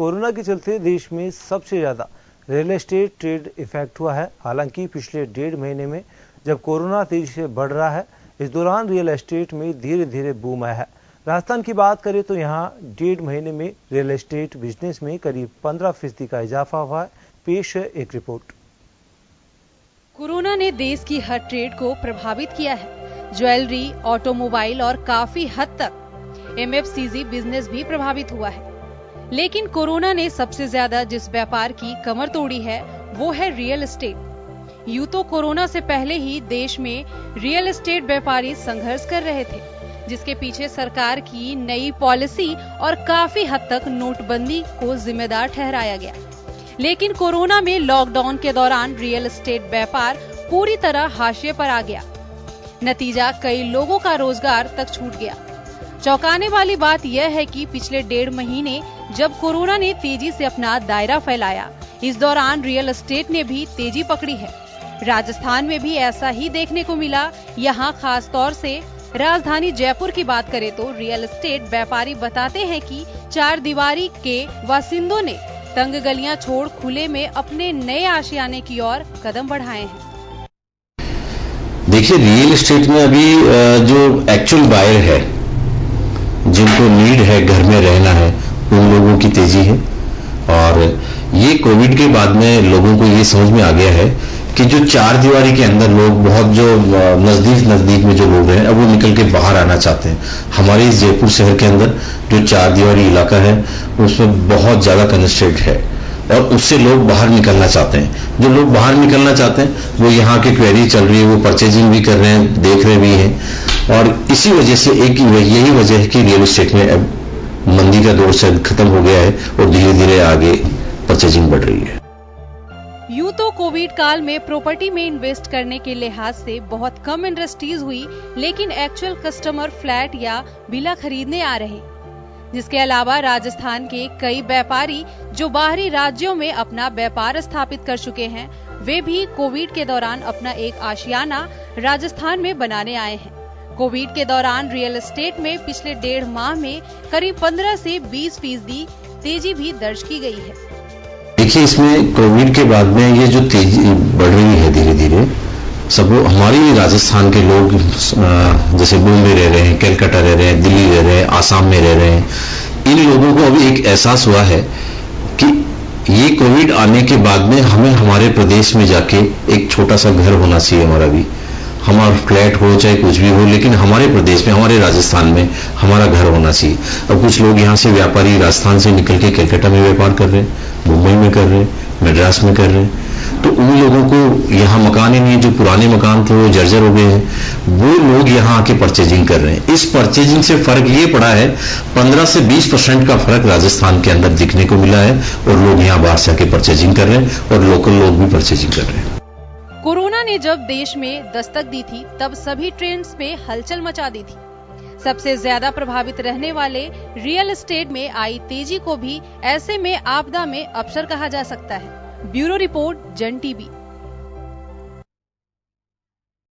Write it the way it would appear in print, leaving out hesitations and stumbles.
Corona के चलते देश में सबसे ज्यादा रियल एस्टेट ट्रेड इफेक्ट हुआ है। हालांकि पिछले 1.5 महीने में जब कोरोना तेजी से बढ़ रहा है, इस दौरान रियल एस्टेट में धीरे धीरे बूम आया है। राजस्थान की बात करें तो यहाँ 1.5 महीने में रियल एस्टेट बिजनेस में करीब 15% का इजाफा हुआ है। पेश है एक रिपोर्ट। कोरोना ने देश की हर ट्रेड को प्रभावित किया है। ज्वेलरी, ऑटोमोबाइल और काफी हद तक एमएफसीजी बिजनेस भी प्रभावित हुआ है। लेकिन कोरोना ने सबसे ज्यादा जिस व्यापार की कमर तोड़ी है वो है रियल एस्टेट। यूं तो कोरोना से पहले ही देश में रियल एस्टेट व्यापारी संघर्ष कर रहे थे, जिसके पीछे सरकार की नई पॉलिसी और काफी हद तक नोटबंदी को जिम्मेदार ठहराया गया। लेकिन कोरोना में लॉकडाउन के दौरान रियल एस्टेट व्यापार पूरी तरह हाशिए पर आ गया। नतीजा कई लोगों का रोजगार तक छूट गया। चौंकाने वाली बात यह है कि पिछले 1.5 महीने जब कोरोना ने तेजी से अपना दायरा फैलाया, इस दौरान रियल एस्टेट ने भी तेजी पकड़ी है। राजस्थान में भी ऐसा ही देखने को मिला। यहाँ खास तौर से राजधानी जयपुर की बात करें तो रियल एस्टेट व्यापारी बताते हैं कि 4 दीवारी के बासिंदों ने तंग गलियां छोड़ खुले में अपने नए आशियाने की ओर कदम बढ़ाए हैं। देखिए, रियल एस्टेट में अभी जो एक्चुअल बायर है, जिनको नीड है, घर में रहना है, उन लोगों की तेजी है। और ये कोविड के बाद में लोगों को ये समझ में आ गया है कि जो 4 दीवारी के अंदर लोग, बहुत जो नजदीक में जो लोग हैं, अब वो निकल के बाहर आना चाहते हैं। हमारे इस जयपुर शहर के अंदर जो 4 दीवारी इलाका है उसमें बहुत ज्यादा कंजेस्टेड है और उससे लोग बाहर निकलना चाहते हैं। जो लोग बाहर निकलना चाहते हैं वो यहाँ की क्वेरी चल रही है, वो परचेजिंग भी कर रहे हैं, देख रहे भी हैं। और इसी वजह से यही वजह है कि रियल एस्टेट में अब मंदी का दौर शायद खत्म हो गया है और धीरे धीरे आगे परचेजिंग बढ़ रही है। यूं तो कोविड काल में प्रॉपर्टी में इन्वेस्ट करने के लिहाज से बहुत कम इंडस्ट्रीज हुई, लेकिन एक्चुअल कस्टमर फ्लैट या विला खरीदने आ रहे। जिसके अलावा राजस्थान के कई व्यापारी जो बाहरी राज्यों में अपना व्यापार स्थापित कर चुके हैं, वे भी कोविड के दौरान अपना एक आशियाना राजस्थान में बनाने आए हैं। कोविड के दौरान रियल एस्टेट में पिछले 1.5 माह में करीब 15 से 20% तेजी भी दर्ज की गई है। देखिए, इसमें कोविड के बाद में ये जो तेजी बढ़ रही है धीरे धीरे, सब हमारी राजस्थान के लोग जैसे बॉम्बे रह रहे हैं, कलकत्ता रह रहे हैं, दिल्ली रह रहे हैं, आसाम में रह रहे हैं, इन लोगों को अभी एक एहसास हुआ है कि ये कोविड आने के बाद में हमें हमारे प्रदेश में जाके एक छोटा सा घर होना चाहिए। हमारा भी, हमारा फ्लैट हो चाहे कुछ भी हो, लेकिन हमारे प्रदेश में, हमारे राजस्थान में हमारा घर होना चाहिए। अब कुछ लोग यहाँ से व्यापारी राजस्थान से निकल के कलकत्ता में व्यापार कर रहे हैं, मुंबई में कर रहे हैं, मद्रास में कर रहे हैं। तो उन लोगों को यहाँ मकान ही नहीं, जो पुराने मकान थे वो जर्जर हो गए हैं, वो लोग यहाँ आके परचेजिंग कर रहे हैं। इस परचेजिंग से फर्क ये पड़ा है, 15 से 20% का फर्क राजस्थान के अंदर दिखने को मिला है और लोग यहाँ बाहर से आके परचेजिंग कर रहे हैं और लोकल लोग भी परचेजिंग कर रहे हैं। कोरोना ने जब देश में दस्तक दी थी, तब सभी ट्रेंड्स में हलचल मचा दी थी। सबसे ज्यादा प्रभावित रहने वाले रियल एस्टेट में आई तेजी को भी ऐसे में आपदा में अवसर कहा जा सकता है। ब्यूरो रिपोर्ट, जन टीवी।